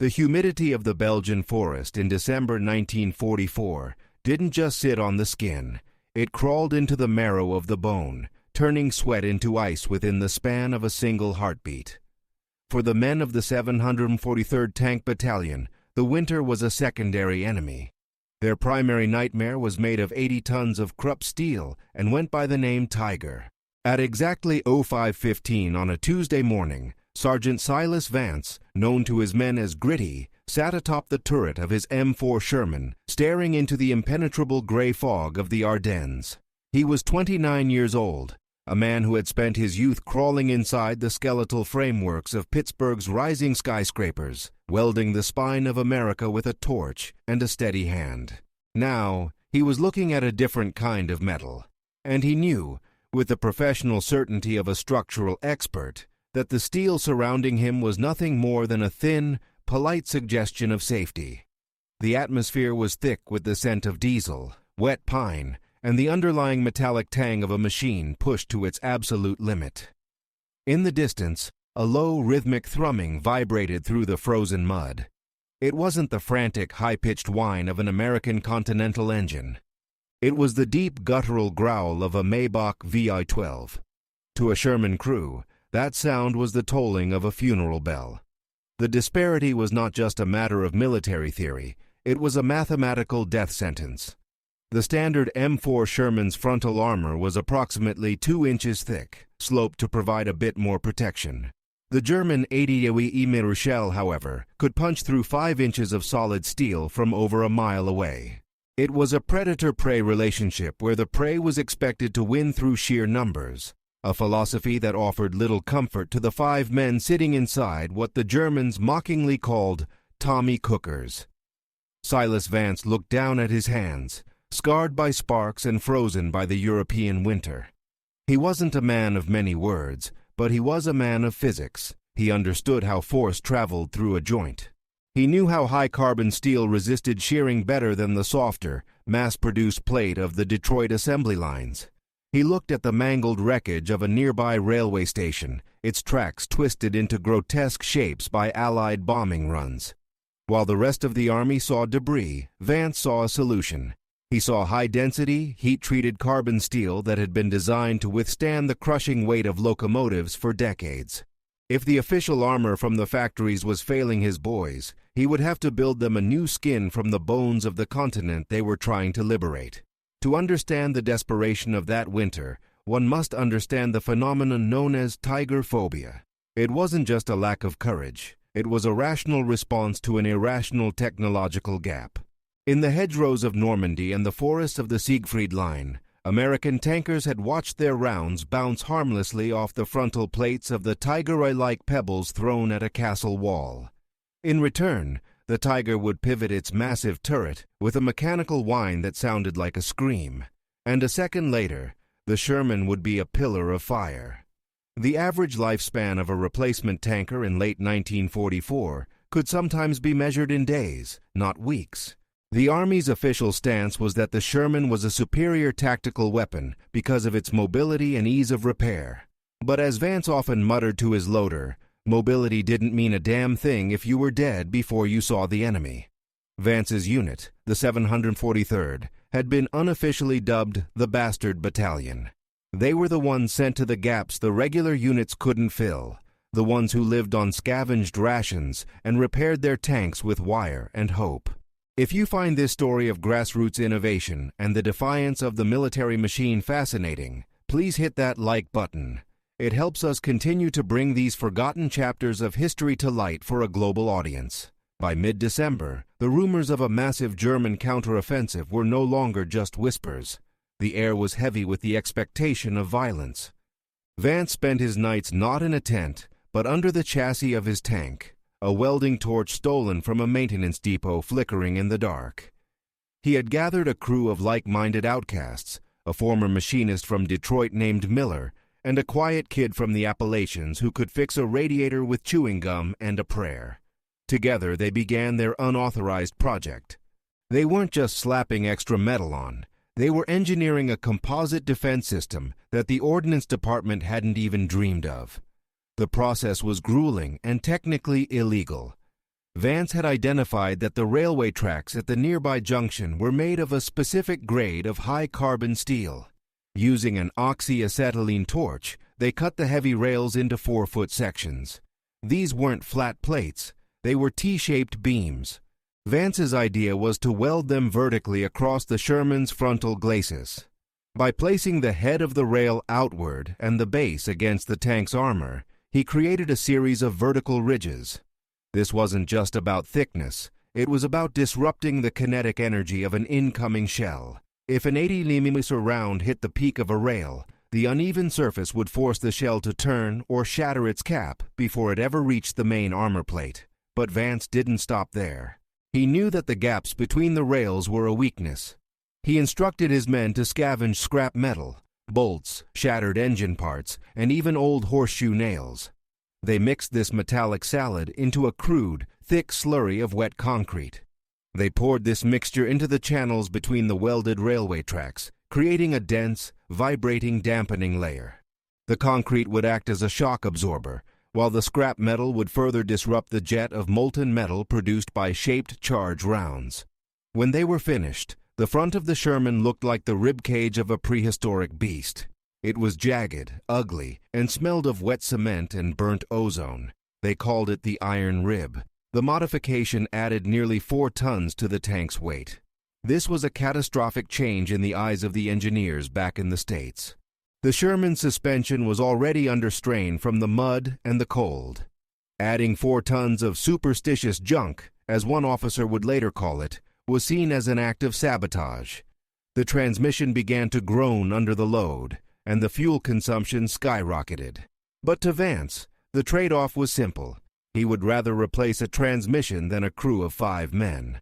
The humidity of the Belgian forest in December 1944 didn't just sit on the skin. It crawled into the marrow of the bone, turning sweat into ice within the span of a single heartbeat. For the men of the 743rd Tank Battalion, the winter was a secondary enemy. Their primary nightmare was made of 80 tons of Krupp steel and went by the name Tiger. At exactly 05:15 on a Tuesday morning, Sergeant Silas Vance, known to his men as Gritty, sat atop the turret of his M4 Sherman, staring into the impenetrable gray fog of the Ardennes. He was 29 years old, a man who had spent his youth crawling inside the skeletal frameworks of Pittsburgh's rising skyscrapers, welding the spine of America with a torch and a steady hand. Now, he was looking at a different kind of metal, and he knew, with the professional certainty of a structural expert, that the steel surrounding him was nothing more than a thin, polite suggestion of safety. The atmosphere was thick with the scent of diesel, wet pine, and the underlying metallic tang of a machine pushed to its absolute limit. In the distance, a low, rhythmic thrumming vibrated through the frozen mud. It wasn't the frantic, high-pitched whine of an American Continental engine. It was the deep, guttural growl of a Maybach WWII. To a Sherman crew, that sound was the tolling of a funeral bell. The disparity was not just a matter of military theory, it was a mathematical death sentence. The standard M4 Sherman's frontal armor was approximately 2 inches thick, sloped to provide a bit more protection. The German WWII shell, however, could punch through 5 inches of solid steel from over a mile away. It was a predator-prey relationship where the prey was expected to win through sheer numbers, a philosophy that offered little comfort to the 5 men sitting inside what the Germans mockingly called Tommy Cookers. Silas Vance looked down at his hands, scarred by sparks and frozen by the European winter. He wasn't a man of many words, but he was a man of physics. He understood how force traveled through a joint. He knew how high-carbon steel resisted shearing better than the softer, mass-produced plate of the Detroit assembly lines. He looked at the mangled wreckage of a nearby railway station, its tracks twisted into grotesque shapes by Allied bombing runs. While the rest of the army saw debris, Vance saw a solution. He saw high-density, heat-treated carbon steel that had been designed to withstand the crushing weight of locomotives for decades. If the official armor from the factories was failing his boys, he would have to build them a new skin from the bones of the continent they were trying to liberate. To understand the desperation of that winter, one must understand the phenomenon known as tiger phobia. It wasn't just a lack of courage. It was a rational response to an irrational technological gap. In the hedgerows of Normandy and the forests of the Siegfried Line, American tankers had watched their rounds bounce harmlessly off the frontal plates of the tiger-like pebbles thrown at a castle wall. In return, the Tiger would pivot its massive turret with a mechanical whine that sounded like a scream, and a second later, the Sherman would be a pillar of fire. The average lifespan of a replacement tanker in late 1944 could sometimes be measured in days, not weeks. The Army's official stance was that the Sherman was a superior tactical weapon because of its mobility and ease of repair. But as Vance often muttered to his loader, mobility didn't mean a damn thing if you were dead before you saw the enemy. Vance's unit, the 743rd, had been unofficially dubbed the Bastard Battalion. They were the ones sent to the gaps the regular units couldn't fill, the ones who lived on scavenged rations and repaired their tanks with wire and hope. If you find this story of grassroots innovation and the defiance of the military machine fascinating, please hit that like button. It helps us continue to bring these forgotten chapters of history to light for a global audience. By mid-December, the rumors of a massive German counteroffensive were no longer just whispers. The air was heavy with the expectation of violence. Vance spent his nights not in a tent, but under the chassis of his tank, a welding torch stolen from a maintenance depot flickering in the dark. He had gathered a crew of like-minded outcasts, a former machinist from Detroit named Miller, and a quiet kid from the Appalachians who could fix a radiator with chewing gum and a prayer. Together they began their unauthorized project. They weren't just slapping extra metal on. They were engineering a composite defense system that the Ordnance Department hadn't even dreamed of. The process was grueling and technically illegal. Vance had identified that the railway tracks at the nearby junction were made of a specific grade of high-carbon steel. Using an oxyacetylene torch, they cut the heavy rails into 4-foot sections. These weren't flat plates, they were T-shaped beams. Vance's idea was to weld them vertically across the Sherman's frontal glacis. By placing the head of the rail outward and the base against the tank's armor, he created a series of vertical ridges. This wasn't just about thickness, it was about disrupting the kinetic energy of an incoming shell. If an 80mm round hit the peak of a rail, the uneven surface would force the shell to turn or shatter its cap before it ever reached the main armor plate. But Vance didn't stop there. He knew that the gaps between the rails were a weakness. He instructed his men to scavenge scrap metal, bolts, shattered engine parts, and even old horseshoe nails. They mixed this metallic salad into a crude, thick slurry of wet concrete. They poured this mixture into the channels between the welded railway tracks, creating a dense, vibrating dampening layer. The concrete would act as a shock absorber, while the scrap metal would further disrupt the jet of molten metal produced by shaped charge rounds. When they were finished, the front of the Sherman looked like the ribcage of a prehistoric beast. It was jagged, ugly, and smelled of wet cement and burnt ozone. They called it the iron rib. The modification added nearly 4 tons to the tank's weight. This was a catastrophic change in the eyes of the engineers back in the States. The Sherman's suspension was already under strain from the mud and the cold. Adding 4 tons of superstitious junk, as one officer would later call it, was seen as an act of sabotage. The transmission began to groan under the load, and the fuel consumption skyrocketed. But to Vance, the trade-off was simple. He would rather replace a transmission than a crew of 5 men.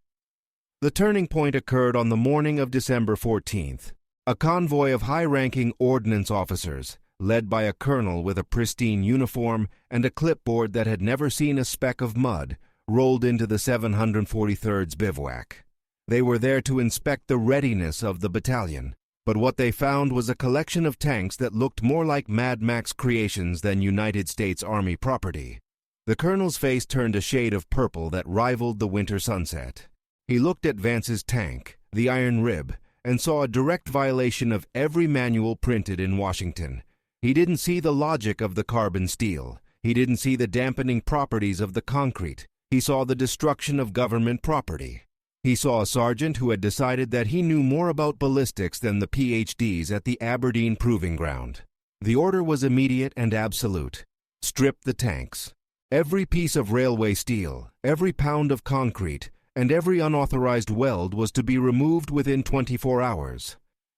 The turning point occurred on the morning of December 14th. A convoy of high-ranking ordnance officers, led by a colonel with a pristine uniform and a clipboard that had never seen a speck of mud, rolled into the 743rd's bivouac. They were there to inspect the readiness of the battalion, but what they found was a collection of tanks that looked more like Mad Max creations than United States Army property. The colonel's face turned a shade of purple that rivaled the winter sunset. He looked at Vance's tank, the iron rib, and saw a direct violation of every manual printed in Washington. He didn't see the logic of the carbon steel. He didn't see the dampening properties of the concrete. He saw the destruction of government property. He saw a sergeant who had decided that he knew more about ballistics than the PhDs at the Aberdeen Proving Ground. The order was immediate and absolute. Strip the tanks. Every piece of railway steel, every pound of concrete, and every unauthorized weld was to be removed within 24 hours.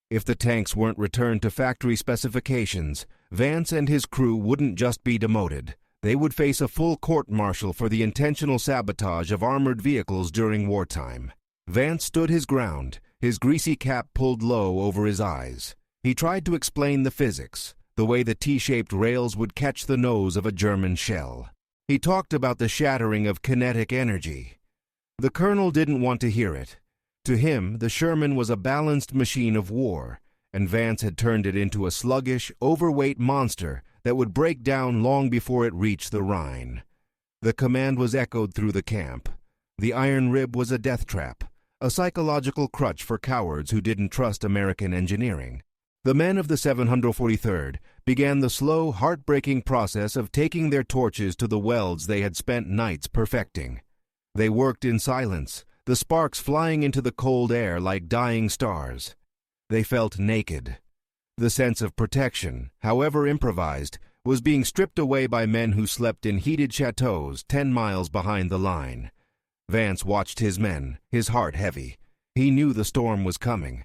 If the tanks weren't returned to factory specifications, Vance and his crew wouldn't just be demoted. They would face a full court-martial for the intentional sabotage of armored vehicles during wartime. Vance stood his ground, his greasy cap pulled low over his eyes. He tried to explain the physics, the way the T-shaped rails would catch the nose of a German shell. He talked about the shattering of kinetic energy. The colonel didn't want to hear it. To him, the Sherman was a balanced machine of war, and Vance had turned it into a sluggish, overweight monster that would break down long before it reached the Rhine. The command was echoed through the camp. The iron rib was a death trap, a psychological crutch for cowards who didn't trust American engineering. The men of the 743rd began the slow, heartbreaking process of taking their torches to the welds they had spent nights perfecting. They worked in silence, the sparks flying into the cold air like dying stars. They felt naked. The sense of protection, however improvised, was being stripped away by men who slept in heated chateaus 10 miles behind the line. Vance watched his men, his heart heavy. He knew the storm was coming.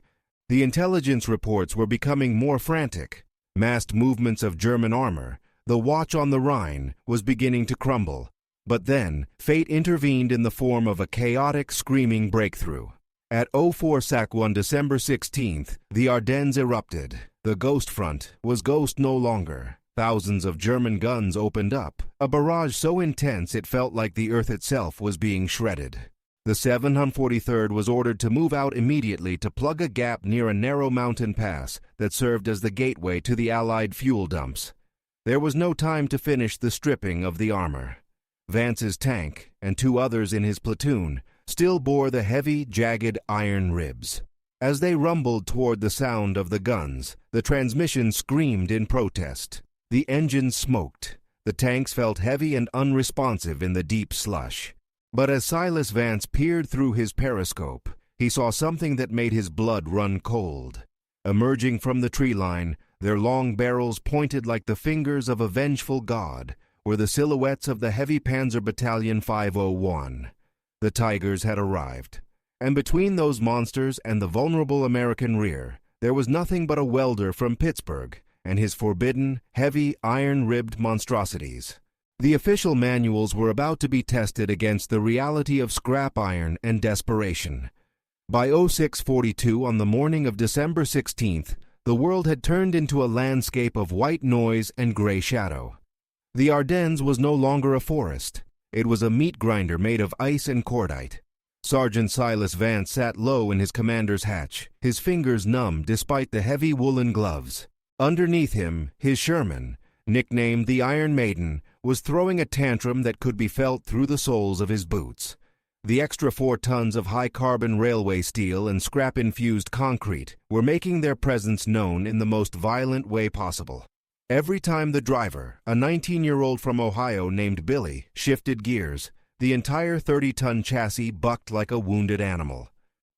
The intelligence reports were becoming more frantic. Massed movements of German armor, the watch on the Rhine, was beginning to crumble. But then, fate intervened in the form of a chaotic, screaming breakthrough. At 04SAC on December 16th, the Ardennes erupted. The ghost front was ghost no longer. Thousands of German guns opened up, a barrage so intense it felt like the earth itself was being shredded. The 743rd was ordered to move out immediately to plug a gap near a narrow mountain pass that served as the gateway to the Allied fuel dumps. There was no time to finish the stripping of the armor. Vance's tank, and 2 others in his platoon, still bore the heavy, jagged iron ribs. As they rumbled toward the sound of the guns, the transmission screamed in protest. The engines smoked. The tanks felt heavy and unresponsive in the deep slush. But as Silas Vance peered through his periscope, he saw something that made his blood run cold. Emerging from the tree line, their long barrels pointed like the fingers of a vengeful god, were the silhouettes of the Heavy Panzer Battalion 501. The Tigers had arrived. And between those monsters and the vulnerable American rear, there was nothing but a welder from Pittsburgh and his forbidden, heavy, iron-ribbed monstrosities. The official manuals were about to be tested against the reality of scrap iron and desperation. By 0642 on the morning of December 16th, the world had turned into a landscape of white noise and gray shadow. The Ardennes was no longer a forest. It was a meat grinder made of ice and cordite. Sergeant Silas Vance sat low in his commander's hatch, his fingers numb despite the heavy woolen gloves. Underneath him, his Sherman, nicknamed the Iron Maiden, was throwing a tantrum that could be felt through the soles of his boots. The extra 4 tons of high-carbon railway steel and scrap-infused concrete were making their presence known in the most violent way possible. Every time the driver, a 19-year-old from Ohio named Billy, shifted gears, the entire 30-ton chassis bucked like a wounded animal.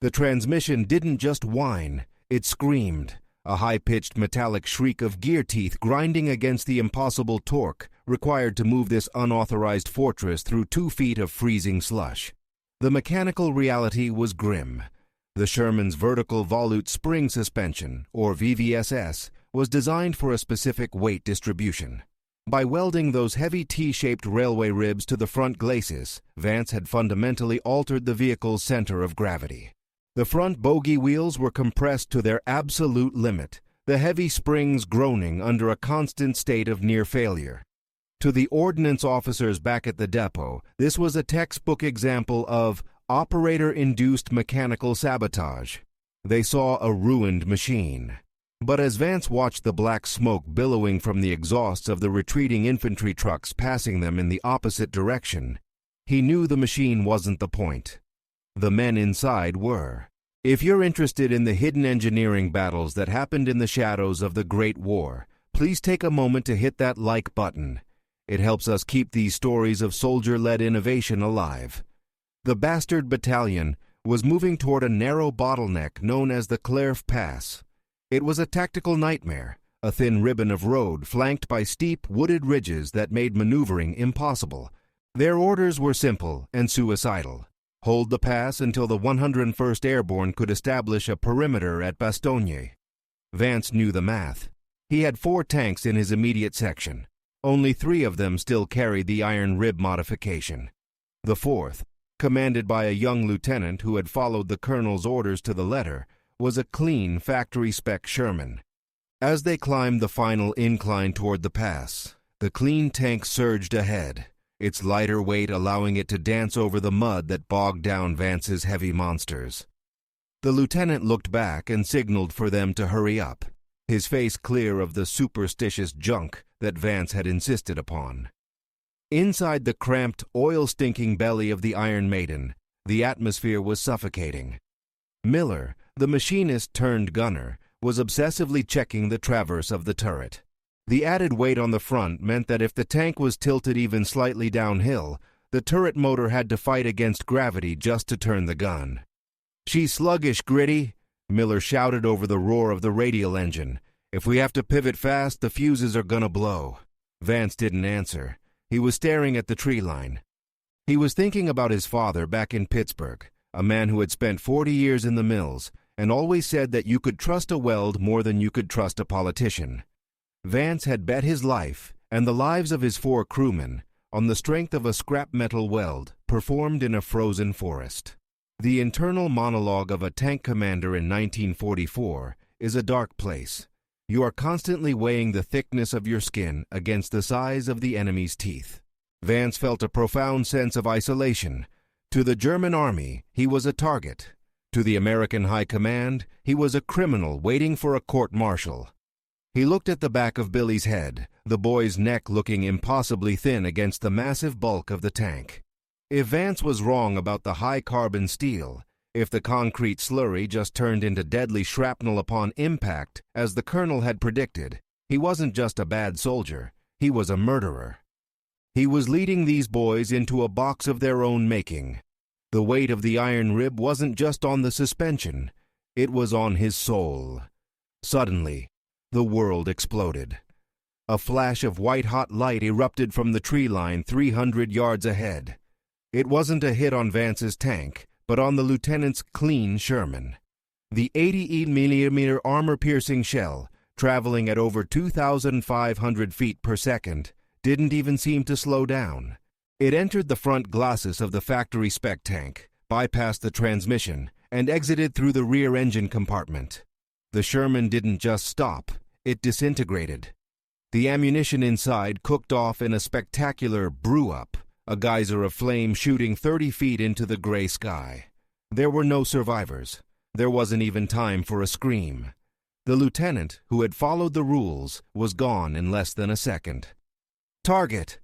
The transmission didn't just whine, it screamed, a high-pitched metallic shriek of gear teeth grinding against the impossible torque required to move this unauthorized fortress through 2 feet of freezing slush. The mechanical reality was grim. The Sherman's vertical volute spring suspension, or VVSS, was designed for a specific weight distribution. By welding those heavy T-shaped railway ribs to the front glacis, Vance had fundamentally altered the vehicle's center of gravity. The front bogie wheels were compressed to their absolute limit, the heavy springs groaning under a constant state of near failure. To the ordnance officers back at the depot, this was a textbook example of operator-induced mechanical sabotage. They saw a ruined machine. But as Vance watched the black smoke billowing from the exhausts of the retreating infantry trucks passing them in the opposite direction, he knew the machine wasn't the point. The men inside were. If you're interested in the hidden engineering battles that happened in the shadows of the Great War, please take a moment to hit that like button. It helps us keep these stories of soldier-led innovation alive. The bastard battalion was moving toward a narrow bottleneck known as the Clerf Pass. It was a tactical nightmare, a thin ribbon of road flanked by steep, wooded ridges that made maneuvering impossible. Their orders were simple and suicidal. Hold the pass until the 101st Airborne could establish a perimeter at Bastogne. Vance knew the math. He had 4 tanks in his immediate section. Only 3 of them still carried the iron rib modification. The 4th, commanded by a young lieutenant who had followed the colonel's orders to the letter, was a clean factory-spec Sherman. As they climbed the final incline toward the pass, the clean tank surged ahead, its lighter weight allowing it to dance over the mud that bogged down Vance's heavy monsters. The lieutenant looked back and signaled for them to hurry up, his face clear of the superstitious junk that Vance had insisted upon. Inside the cramped, oil-stinking belly of the Iron Maiden, the atmosphere was suffocating. Miller, the machinist turned gunner, was obsessively checking the traverse of the turret. The added weight on the front meant that if the tank was tilted even slightly downhill, the turret motor had to fight against gravity just to turn the gun. "She's sluggish, Gritty," Miller shouted over the roar of the radial engine. "If we have to pivot fast, the fuses are gonna blow." Vance didn't answer. He was staring at the tree line. He was thinking about his father back in Pittsburgh, a man who had spent 40 years in the mills and always said that you could trust a weld more than you could trust a politician. Vance had bet his life, and the lives of his 4 crewmen, on the strength of a scrap metal weld performed in a frozen forest. The internal monologue of a tank commander in 1944 is a dark place. You are constantly weighing the thickness of your skin against the size of the enemy's teeth. Vance felt a profound sense of isolation. To the German army, he was a target. To the American High Command, he was a criminal waiting for a court-martial. He looked at the back of Billy's head, the boy's neck looking impossibly thin against the massive bulk of the tank. If Vance was wrong about the high-carbon steel, if the concrete slurry just turned into deadly shrapnel upon impact, as the colonel had predicted, he wasn't just a bad soldier, he was a murderer. He was leading these boys into a box of their own making. The weight of the iron rib wasn't just on the suspension, it was on his soul. Suddenly, the world exploded. A flash of white-hot light erupted from the tree line 300 yards ahead. It wasn't a hit on Vance's tank, but on the lieutenant's clean Sherman. The 80mm armor-piercing shell, traveling at over 2,500 feet per second, didn't even seem to slow down. It entered the front glacis of the factory-spec tank, bypassed the transmission, and exited through the rear engine compartment. The Sherman didn't just stop, it disintegrated. The ammunition inside cooked off in a spectacular brew-up, a geyser of flame shooting 30 feet into the gray sky. There were no survivors. There wasn't even time for a scream. The lieutenant, who had followed the rules, was gone in less than a second. "Target!"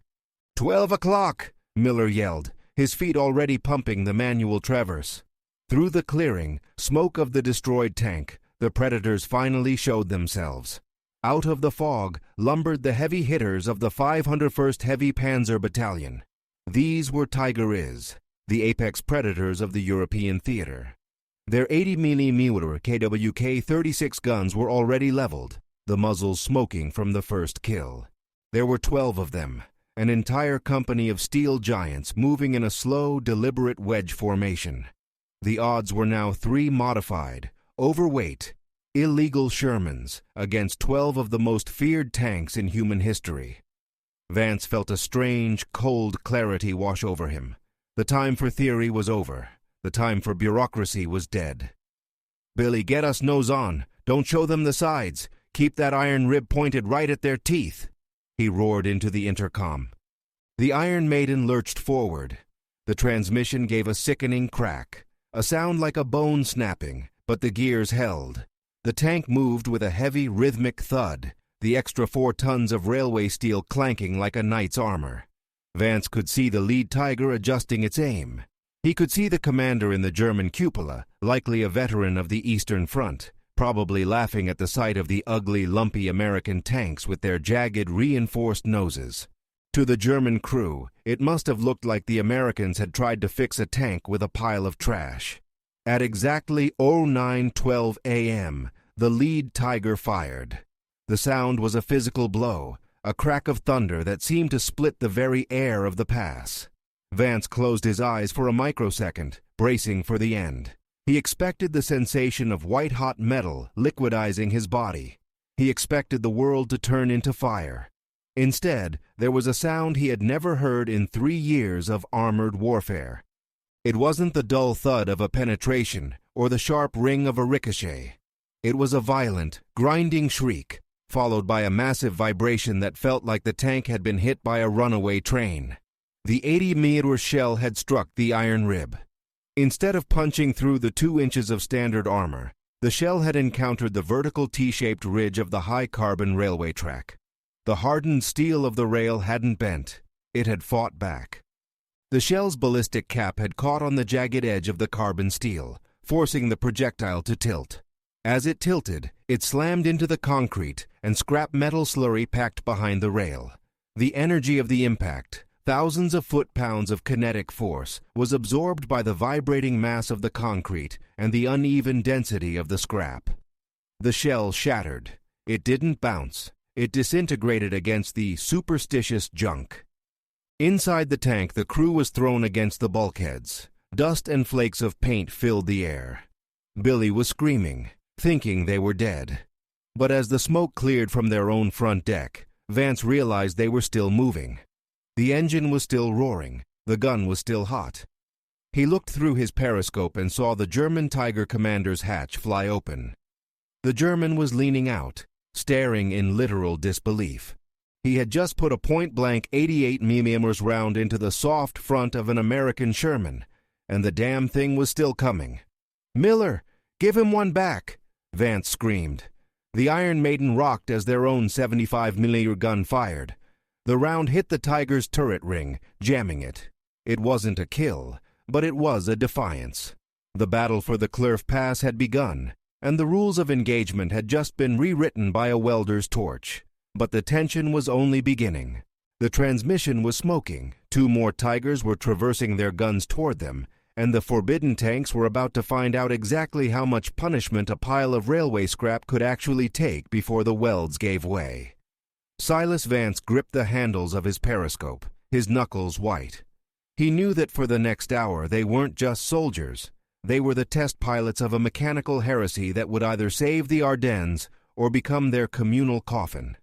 12 o'clock, Miller yelled, his feet already pumping the manual traverse. Through the clearing, smoke of the destroyed tank, the predators finally showed themselves. Out of the fog lumbered the heavy hitters of the 501st Heavy Panzer Battalion. These were Tiger Is, the apex predators of the European theater. Their 80mm KWK-36 guns were already leveled, the muzzles smoking from the first kill. There were 12 of them, an entire company of steel giants moving in a slow, deliberate wedge formation. The odds were now 3 modified, overweight, illegal Shermans against 12 of the most feared tanks in human history. Vance felt a strange, cold clarity wash over him. The time for theory was over. The time for bureaucracy was dead. "Billy, get us nose on. Don't show them the sides. Keep that iron rib pointed right at their teeth," he roared into the intercom. The Iron Maiden lurched forward. The transmission gave a sickening crack, a sound like a bone snapping, but the gears held. The tank moved with a heavy, rhythmic thud, the extra 4 tons of railway steel clanking like a knight's armor. Vance could see the lead Tiger adjusting its aim. He could see the commander in the German cupola, likely a veteran of the Eastern Front, probably laughing at the sight of the ugly, lumpy American tanks with their jagged, reinforced noses. To the German crew, it must have looked like the Americans had tried to fix a tank with a pile of trash. At exactly 09:12 a.m., the lead Tiger fired. The sound was a physical blow, a crack of thunder that seemed to split the very air of the pass. Vance closed his eyes for a microsecond, bracing for the end. He expected the sensation of white-hot metal liquidizing his body. He expected the world to turn into fire. Instead, there was a sound he had never heard in 3 years of armored warfare. It wasn't the dull thud of a penetration or the sharp ring of a ricochet. It was a violent, grinding shriek, followed by a massive vibration that felt like the tank had been hit by a runaway train. The 80mm shell had struck the iron rib. Instead of punching through the 2 inches of standard armor, the shell had encountered the vertical T-shaped ridge of the high-carbon railway track. The hardened steel of the rail hadn't bent. It had fought back. The shell's ballistic cap had caught on the jagged edge of the carbon steel, forcing the projectile to tilt. As it tilted, it slammed into the concrete and scrap metal slurry packed behind the rail. The energy of the impact, thousands of foot-pounds of kinetic force, was absorbed by the vibrating mass of the concrete and the uneven density of the scrap. The shell shattered. It didn't bounce. It disintegrated against the superstitious junk. Inside the tank, the crew was thrown against the bulkheads. Dust and flakes of paint filled the air. Billy was screaming, thinking they were dead. But as the smoke cleared from their own front deck, Vance realized they were still moving. The engine was still roaring. The gun was still hot. He looked through his periscope and saw the German Tiger commander's hatch fly open. The German was leaning out, staring in literal disbelief. He had just put a point-blank 88mm round into the soft front of an American Sherman, and the damn thing was still coming. "Miller, give him one back!" Vance screamed. The Iron Maiden rocked as their own 75mm gun fired. The round hit the Tiger's turret ring, jamming it. It wasn't a kill, but it was a defiance. The battle for the Clerf Pass had begun, and the rules of engagement had just been rewritten by a welder's torch. But the tension was only beginning. The transmission was smoking, 2 more Tigers were traversing their guns toward them, and the forbidden tanks were about to find out exactly how much punishment a pile of railway scrap could actually take before the welds gave way. Silas Vance gripped the handles of his periscope, his knuckles white. He knew that for the next hour they weren't just soldiers. They were the test pilots of a mechanical heresy that would either save the Ardennes or become their communal coffin.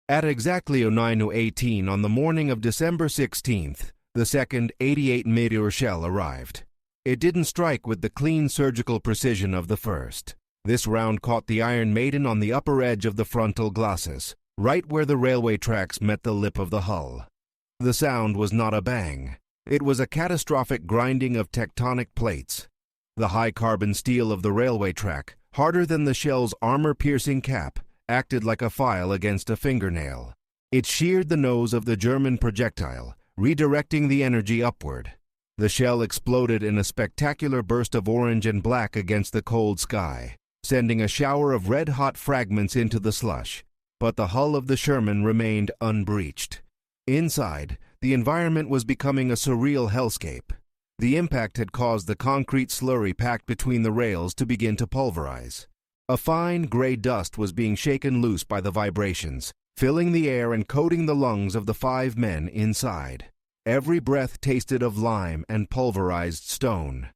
At exactly 09:18 on the morning of December 16th, the second 88mm shell arrived. It didn't strike with the clean surgical precision of the first. This round caught the Iron Maiden on the upper edge of the frontal glossus, right where the railway tracks met the lip of the hull. The sound was not a bang. It was a catastrophic grinding of tectonic plates. The high-carbon steel of the railway track, harder than the shell's armor-piercing cap, acted like a file against a fingernail. It sheared the nose of the German projectile, redirecting the energy upward. The shell exploded in a spectacular burst of orange and black against the cold sky, sending a shower of red-hot fragments into the slush. But the hull of the Sherman remained unbreached. Inside, the environment was becoming a surreal hellscape. The impact had caused the concrete slurry packed between the rails to begin to pulverize. A fine gray dust was being shaken loose by the vibrations, filling the air and coating the lungs of the 5 men inside. Every breath tasted of lime and pulverized stone.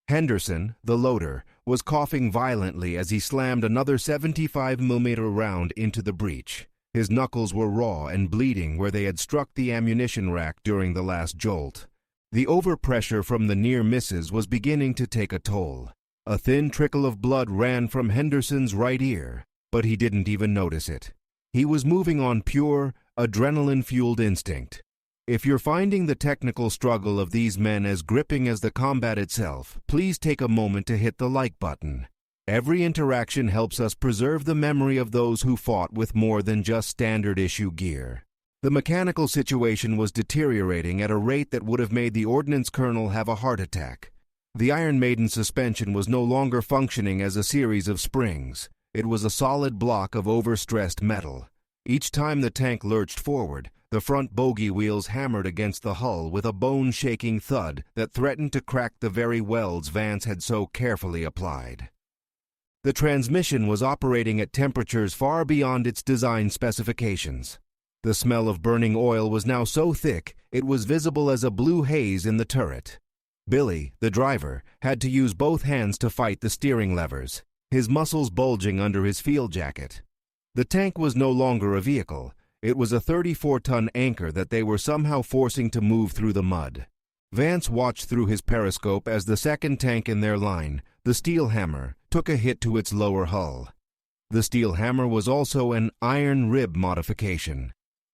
Henderson, the loader, was coughing violently as he slammed another 75mm round into the breech. His knuckles were raw and bleeding where they had struck the ammunition rack during the last jolt. The overpressure from the near misses was beginning to take a toll. A thin trickle of blood ran from Henderson's right ear, but he didn't even notice it. He was moving on pure, adrenaline-fueled instinct. If you're finding the technical struggle of these men as gripping as the combat itself, please take a moment to hit the like button. Every interaction helps us preserve the memory of those who fought with more than just standard-issue gear. The mechanical situation was deteriorating at a rate that would have made the ordnance colonel have a heart attack. The Iron Maiden suspension was no longer functioning as a series of springs. It was a solid block of overstressed metal. Each time the tank lurched forward, the front bogie wheels hammered against the hull with a bone-shaking thud that threatened to crack the very welds Vance had so carefully applied. The transmission was operating at temperatures far beyond its design specifications. The smell of burning oil was now so thick it was visible as a blue haze in the turret. Billy, the driver, had to use both hands to fight the steering levers, his muscles bulging under his field jacket. The tank was no longer a vehicle. It was a 34-ton anchor that they were somehow forcing to move through the mud. Vance watched through his periscope as the second tank in their line, the Steel Hammer, took a hit to its lower hull. The Steel Hammer was also an iron rib modification.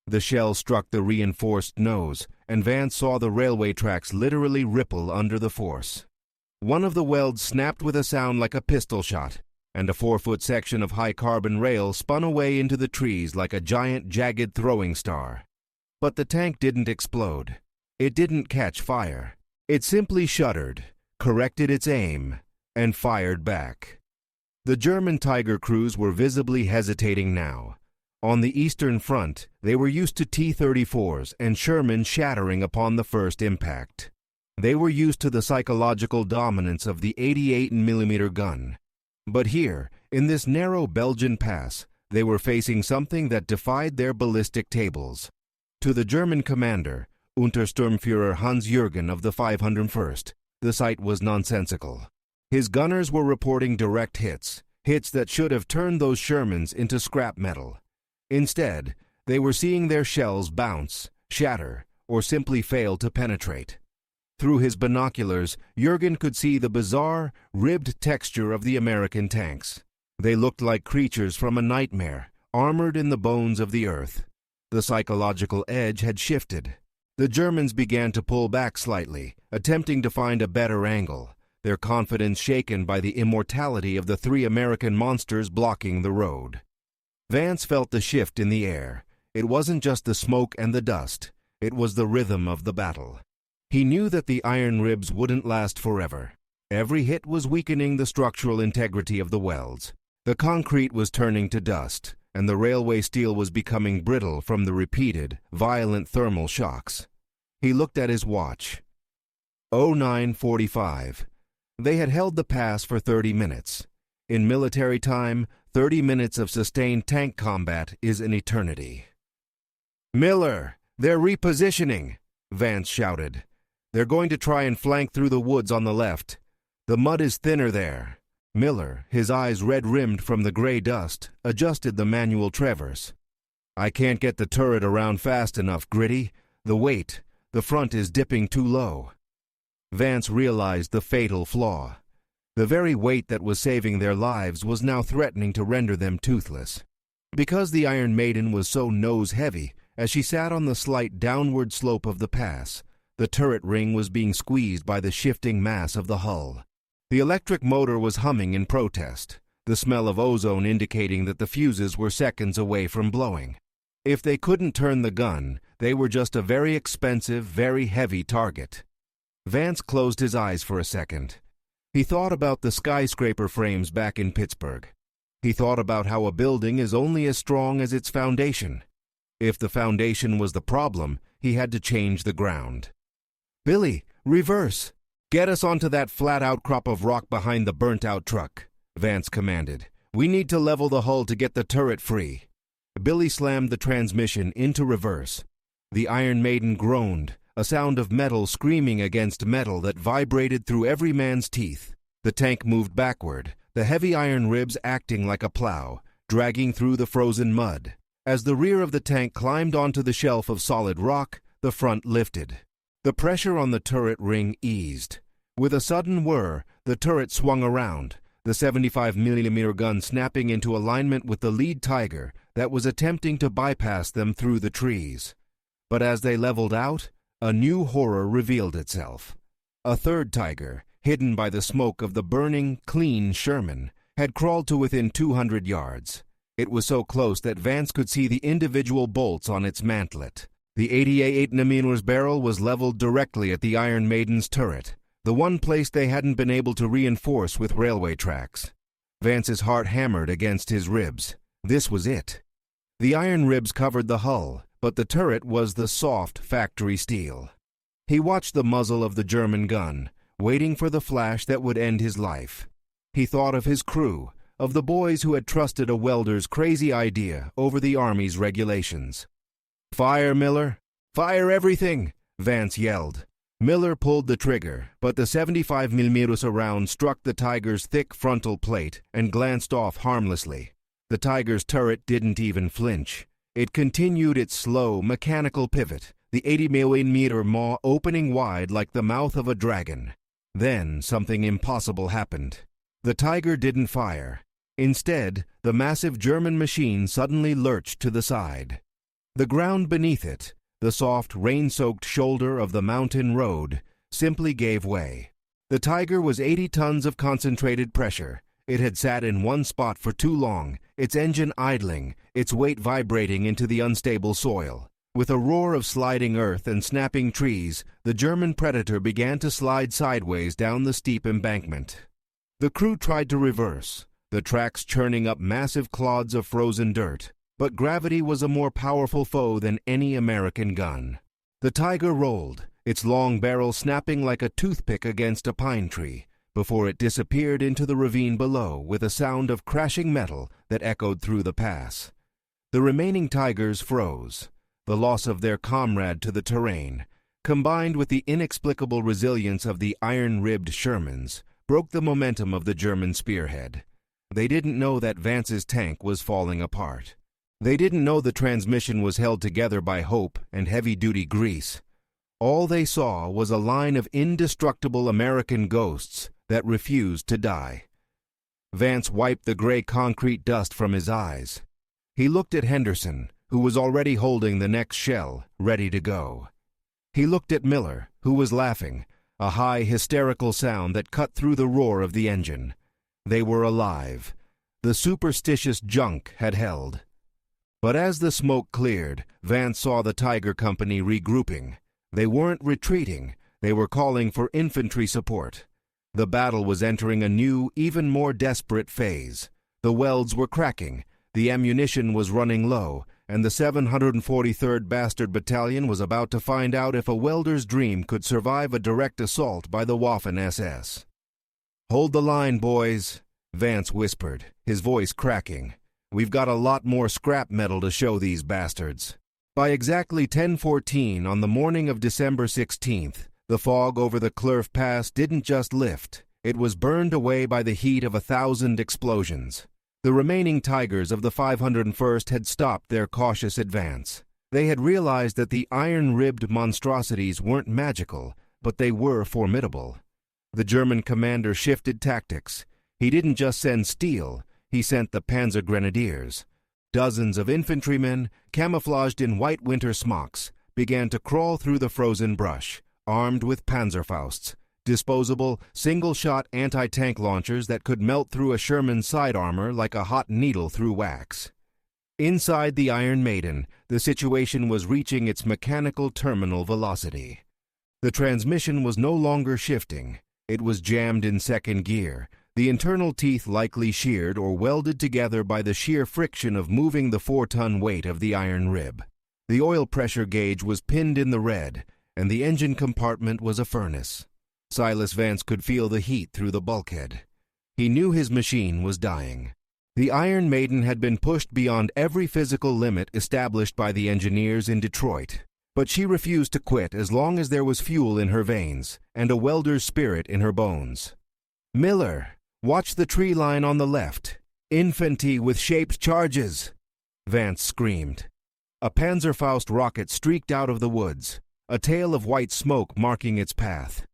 The shell struck the reinforced nose, and Vance saw the railway tracks literally ripple under the force. One of the welds snapped with a sound like a pistol shot, and a 4-foot section of high-carbon rail spun away into the trees like a giant, jagged throwing star. But the tank didn't explode. It didn't catch fire. It simply shuddered, corrected its aim, and fired back. The German Tiger crews were visibly hesitating now. On the Eastern Front, they were used to T-34s and Sherman shattering upon the first impact. They were used to the psychological dominance of the 88mm gun. But here, in this narrow Belgian pass, they were facing something that defied their ballistic tables. To the German commander, Untersturmführer Hans-Jürgen of the 501st, the sight was nonsensical. His gunners were reporting direct hits that should have turned those Shermans into scrap metal. Instead, they were seeing their shells bounce, shatter, or simply fail to penetrate. Through his binoculars, Jürgen could see the bizarre, ribbed texture of the American tanks. They looked like creatures from a nightmare, armored in the bones of the earth. The psychological edge had shifted. The Germans began to pull back slightly, attempting to find a better angle, their confidence shaken by the immortality of the 3 American monsters blocking the road. Vance felt the shift in the air. It wasn't just the smoke and the dust. It was the rhythm of the battle. He knew that the iron ribs wouldn't last forever. Every hit was weakening the structural integrity of the welds. The concrete was turning to dust, and the railway steel was becoming brittle from the repeated, violent thermal shocks. He looked at his watch. 09:45. They had held the pass for 30 minutes. In military time, 30 minutes of sustained tank combat is an eternity. "Miller, they're repositioning," Vance shouted. "They're going to try and flank through the woods on the left. The mud is thinner there." Miller, his eyes red-rimmed from the gray dust, adjusted the manual traverse. "I can't get the turret around fast enough, Gritty. The weight, the front is dipping too low." Vance realized the fatal flaw. The very weight that was saving their lives was now threatening to render them toothless. Because the Iron Maiden was so nose-heavy, as she sat on the slight downward slope of the pass, the turret ring was being squeezed by the shifting mass of the hull. The electric motor was humming in protest, the smell of ozone indicating that the fuses were seconds away from blowing. If they couldn't turn the gun, they were just a very expensive, very heavy target. Vance closed his eyes for a second. He thought about the skyscraper frames back in Pittsburgh. He thought about how a building is only as strong as its foundation. If the foundation was the problem, he had to change the ground. "Billy, reverse! Get us onto that flat outcrop of rock behind the burnt-out truck," Vance commanded. "We need to level the hull to get the turret free." Billy slammed the transmission into reverse. The Iron Maiden groaned, a sound of metal screaming against metal that vibrated through every man's teeth. The tank moved backward, the heavy iron ribs acting like a plow, dragging through the frozen mud. As the rear of the tank climbed onto the shelf of solid rock, the front lifted. The pressure on the turret ring eased. With a sudden whir, the turret swung around, the 75mm gun snapping into alignment with the lead Tiger that was attempting to bypass them through the trees. But as they leveled out, a new horror revealed itself. A third Tiger, hidden by the smoke of the burning, clean Sherman, had crawled to within 200 yards. It was so close that Vance could see the individual bolts on its mantlet. The 88mm barrel was leveled directly at the Iron Maiden's turret, the one place they hadn't been able to reinforce with railway tracks. Vance's heart hammered against his ribs. This was it. The iron ribs covered the hull, but the turret was the soft factory steel. He watched the muzzle of the German gun, waiting for the flash that would end his life. He thought of his crew, of the boys who had trusted a welder's crazy idea over the Army's regulations. "Fire, Miller! Fire everything!" Vance yelled. Miller pulled the trigger, but the 75mm round struck the Tiger's thick frontal plate and glanced off harmlessly. The Tiger's turret didn't even flinch. It continued its slow, mechanical pivot, the 80mm maw opening wide like the mouth of a dragon. Then something impossible happened. The Tiger didn't fire. Instead, the massive German machine suddenly lurched to the side. The ground beneath it, the soft, rain-soaked shoulder of the mountain road, simply gave way. The Tiger was 80 tons of concentrated pressure. It had sat in one spot for too long, its engine idling, its weight vibrating into the unstable soil. With a roar of sliding earth and snapping trees, the German Predator began to slide sideways down the steep embankment. The crew tried to reverse, the tracks churning up massive clods of frozen dirt. But gravity was a more powerful foe than any American gun. The Tiger rolled, its long barrel snapping like a toothpick against a pine tree, before it disappeared into the ravine below with a sound of crashing metal that echoed through the pass. The remaining Tigers froze. The loss of their comrade to the terrain, combined with the inexplicable resilience of the iron-ribbed Shermans, broke the momentum of the German spearhead. They didn't know that Vance's tank was falling apart. They didn't know the transmission was held together by hope and heavy-duty grease. All they saw was a line of indestructible American ghosts that refused to die. Vance wiped the gray concrete dust from his eyes. He looked at Henderson, who was already holding the next shell, ready to go. He looked at Miller, who was laughing, a high, hysterical sound that cut through the roar of the engine. They were alive. The superstitious junk had held. But as the smoke cleared, Vance saw the Tiger Company regrouping. They weren't retreating, they were calling for infantry support. The battle was entering a new, even more desperate phase. The welds were cracking, the ammunition was running low, and the 743rd Bastard Battalion was about to find out if a welder's dream could survive a direct assault by the Waffen-SS. "Hold the line, boys," Vance whispered, his voice cracking. "We've got a lot more scrap metal to show these bastards." By exactly 10:14 on the morning of December 16th, the fog over the Clerf Pass didn't just lift, it was burned away by the heat of 1,000 explosions. The remaining Tigers of the 501st had stopped their cautious advance. They had realized that the iron-ribbed monstrosities weren't magical, but they were formidable. The German commander shifted tactics. He didn't just send steel, he sent the Panzer Grenadiers. Dozens of infantrymen, camouflaged in white winter smocks, began to crawl through the frozen brush, armed with Panzerfausts, disposable, single-shot anti-tank launchers that could melt through a Sherman side armor like a hot needle through wax. Inside the Iron Maiden, the situation was reaching its mechanical terminal velocity. The transmission was no longer shifting. It was jammed in second gear, the internal teeth likely sheared or welded together by the sheer friction of moving the 4-ton weight of the iron rib. The oil pressure gauge was pinned in the red, and the engine compartment was a furnace. Silas Vance could feel the heat through the bulkhead. He knew his machine was dying. The Iron Maiden had been pushed beyond every physical limit established by the engineers in Detroit, but she refused to quit as long as there was fuel in her veins and a welder's spirit in her bones. "Miller, watch the tree line on the left. Infantry with shaped charges," Vance screamed. A Panzerfaust rocket streaked out of the woods, a tail of white smoke marking its path.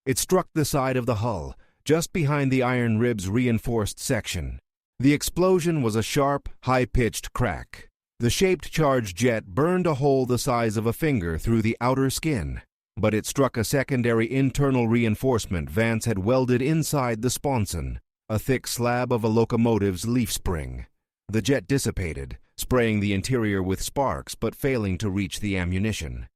It struck the side of the hull, just behind the iron rib's reinforced section. The explosion was a sharp, high-pitched crack. The shaped charge jet burned a hole the size of a finger through the outer skin, but it struck a secondary internal reinforcement Vance had welded inside the sponson, a thick slab of a locomotive's leaf spring. The jet dissipated, spraying the interior with sparks but failing to reach the ammunition.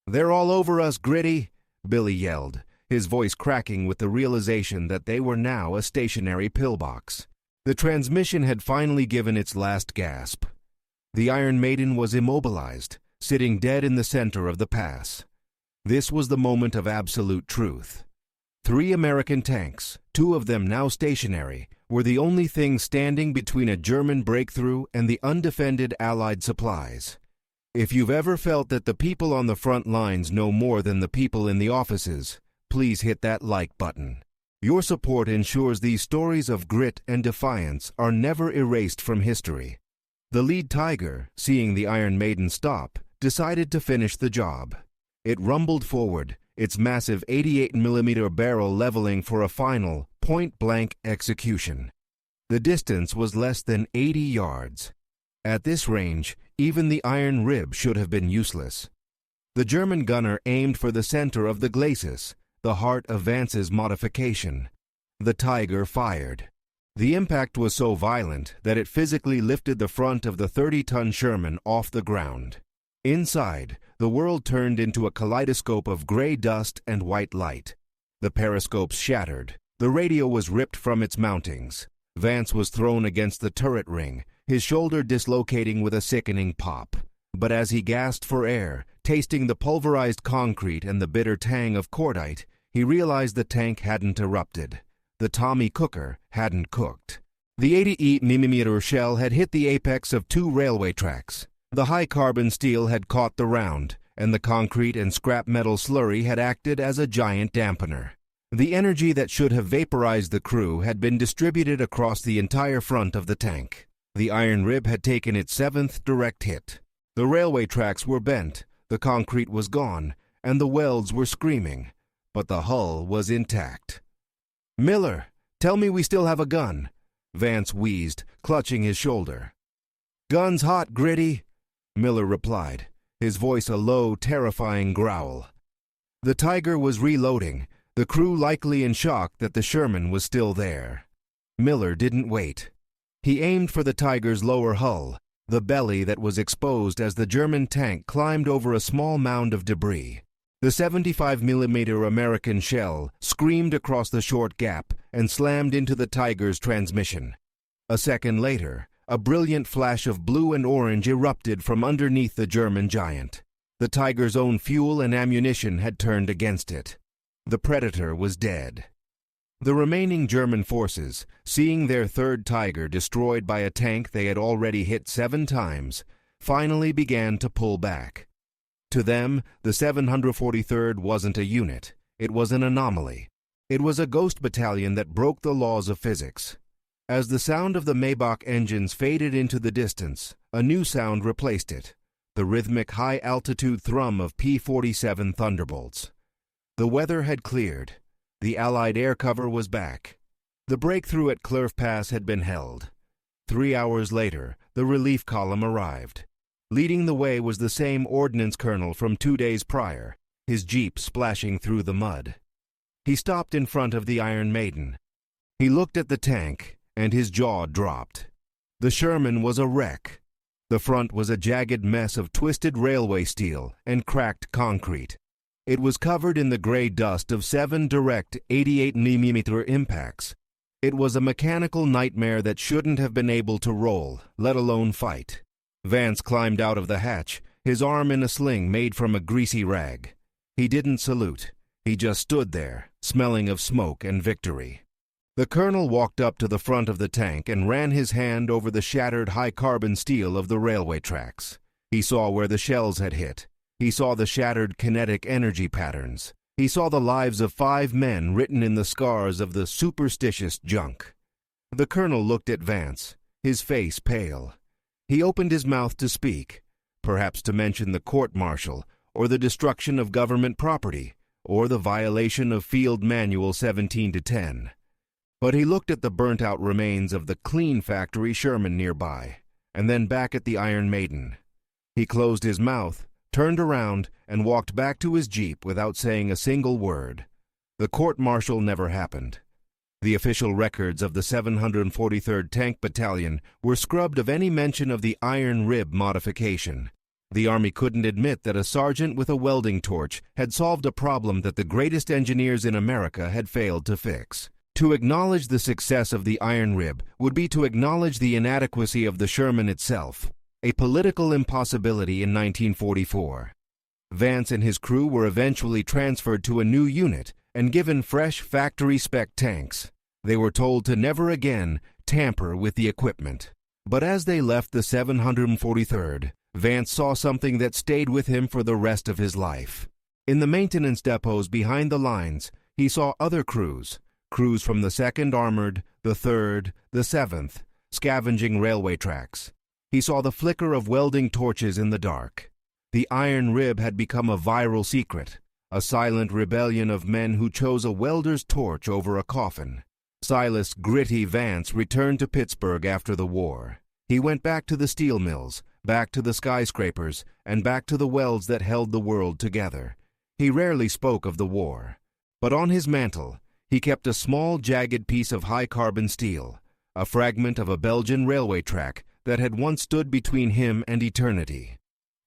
"They're all over us, Gritty," Billy yelled, his voice cracking with the realization that they were now a stationary pillbox. The transmission had finally given its last gasp. The Iron Maiden was immobilized, sitting dead in the center of the pass. This was the moment of absolute truth. 3 American tanks, 2 of them now stationary, were the only things standing between a German breakthrough and the undefended Allied supplies. If you've ever felt that the people on the front lines know more than the people in the offices, please hit that like button. Your support ensures these stories of grit and defiance are never erased from history. The lead Tiger, seeing the Iron Maiden stop, decided to finish the job. It rumbled forward, its massive 88mm barrel leveling for a final, point-blank execution. The distance was less than 80 yards. At this range, even the iron rib should have been useless. The German gunner aimed for the center of the glacis, the heart of Vance's modification. The Tiger fired. The impact was so violent that it physically lifted the front of the 30-ton Sherman off the ground. Inside, the world turned into a kaleidoscope of gray dust and white light. The periscopes shattered. The radio was ripped from its mountings. Vance was thrown against the turret ring, his shoulder dislocating with a sickening pop. But as he gasped for air, tasting the pulverized concrete and the bitter tang of cordite, he realized the tank hadn't erupted. The Tommy cooker hadn't cooked. The 80mm shell had hit the apex of 2 railway tracks. The high-carbon steel had caught the round, and the concrete and scrap metal slurry had acted as a giant dampener. The energy that should have vaporized the crew had been distributed across the entire front of the tank. The iron rib had taken its 7th direct hit. The railway tracks were bent, the concrete was gone, and the welds were screaming, but the hull was intact. "Miller, tell me we still have a gun," Vance wheezed, clutching his shoulder. "Gun's hot, Gritty," Miller replied, his voice a low, terrifying growl. The Tiger was reloading, the crew likely in shock that the Sherman was still there. Miller didn't wait. He aimed for the Tiger's lower hull, the belly that was exposed as the German tank climbed over a small mound of debris. The 75mm American shell screamed across the short gap and slammed into the Tiger's transmission. A second later, a brilliant flash of blue and orange erupted from underneath the German giant. The Tiger's own fuel and ammunition had turned against it. The Predator was dead. The remaining German forces, seeing their third Tiger destroyed by a tank they had already hit 7 times, finally began to pull back. To them, the 743rd wasn't a unit. It was an anomaly. It was a ghost battalion that broke the laws of physics. As the sound of the Maybach engines faded into the distance, a new sound replaced it, the rhythmic high-altitude thrum of P-47 Thunderbolts. The weather had cleared. The Allied air cover was back. The breakthrough at Clerf Pass had been held. 3 hours later, the relief column arrived. Leading the way was the same ordnance colonel from 2 days prior, his jeep splashing through the mud. He stopped in front of the Iron Maiden. He looked at the tank, and his jaw dropped. The Sherman was a wreck. The front was a jagged mess of twisted railway steel and cracked concrete. It was covered in the gray dust of 7 direct 88mm impacts. It was a mechanical nightmare that shouldn't have been able to roll, let alone fight. Vance climbed out of the hatch, his arm in a sling made from a greasy rag. He didn't salute. He just stood there, smelling of smoke and victory. The colonel walked up to the front of the tank and ran his hand over the shattered high-carbon steel of the railway tracks. He saw where the shells had hit. He saw the shattered kinetic energy patterns. He saw the lives of 5 men written in the scars of the superstitious junk. The colonel looked at Vance, his face pale. He opened his mouth to speak, perhaps to mention the court-martial, or the destruction of government property, or the violation of Field Manual 17-10. But he looked at the burnt-out remains of the clean factory Sherman nearby, and then back at the Iron Maiden. He closed his mouth, turned around, and walked back to his jeep without saying a single word. The court-martial never happened. The official records of the 743rd Tank Battalion were scrubbed of any mention of the iron rib modification. The Army couldn't admit that a sergeant with a welding torch had solved a problem that the greatest engineers in America had failed to fix. To acknowledge the success of the iron rib would be to acknowledge the inadequacy of the Sherman itself, a political impossibility in 1944. Vance and his crew were eventually transferred to a new unit and given fresh factory-spec tanks. They were told to never again tamper with the equipment. But as they left the 743rd, Vance saw something that stayed with him for the rest of his life. In the maintenance depots behind the lines, he saw other crews from the 2nd Armored, the 3rd, the 7th, scavenging railway tracks. He saw the flicker of welding torches in the dark. The iron rib had become a viral secret, a silent rebellion of men who chose a welder's torch over a coffin. Silas "Gritty" Vance returned to Pittsburgh after the war. He went back to the steel mills, back to the skyscrapers, and back to the welds that held the world together. He rarely spoke of the war. But on his mantle, he kept a small, jagged piece of high-carbon steel, a fragment of a Belgian railway track that had once stood between him and eternity.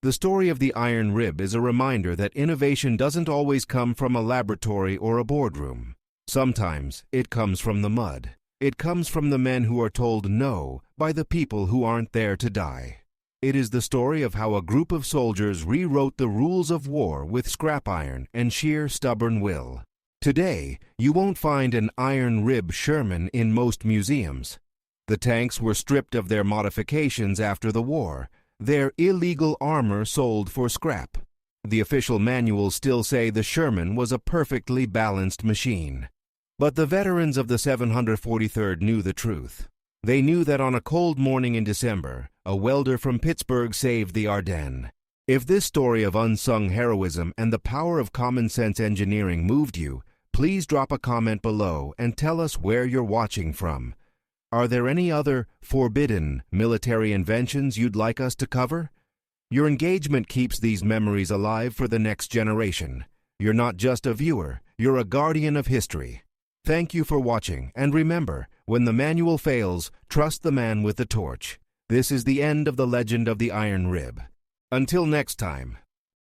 The story of the iron rib is a reminder that innovation doesn't always come from a laboratory or a boardroom. Sometimes it comes from the mud. It comes from the men who are told no by the people who aren't there to die. It is the story of how a group of soldiers rewrote the rules of war with scrap iron and sheer stubborn will. Today, you won't find an iron rib Sherman in most museums. The tanks were stripped of their modifications after the war, their illegal armor sold for scrap. The official manuals still say the Sherman was a perfectly balanced machine. But the veterans of the 743rd knew the truth. They knew that on a cold morning in December, a welder from Pittsburgh saved the Ardennes. If this story of unsung heroism and the power of common-sense engineering moved you, please drop a comment below and tell us where you're watching from. Are there any other forbidden military inventions you'd like us to cover? Your engagement keeps these memories alive for the next generation. You're not just a viewer, you're a guardian of history. Thank you for watching, and remember, when the manual fails, trust the man with the torch. This is the end of the legend of the Iron Rib. Until next time,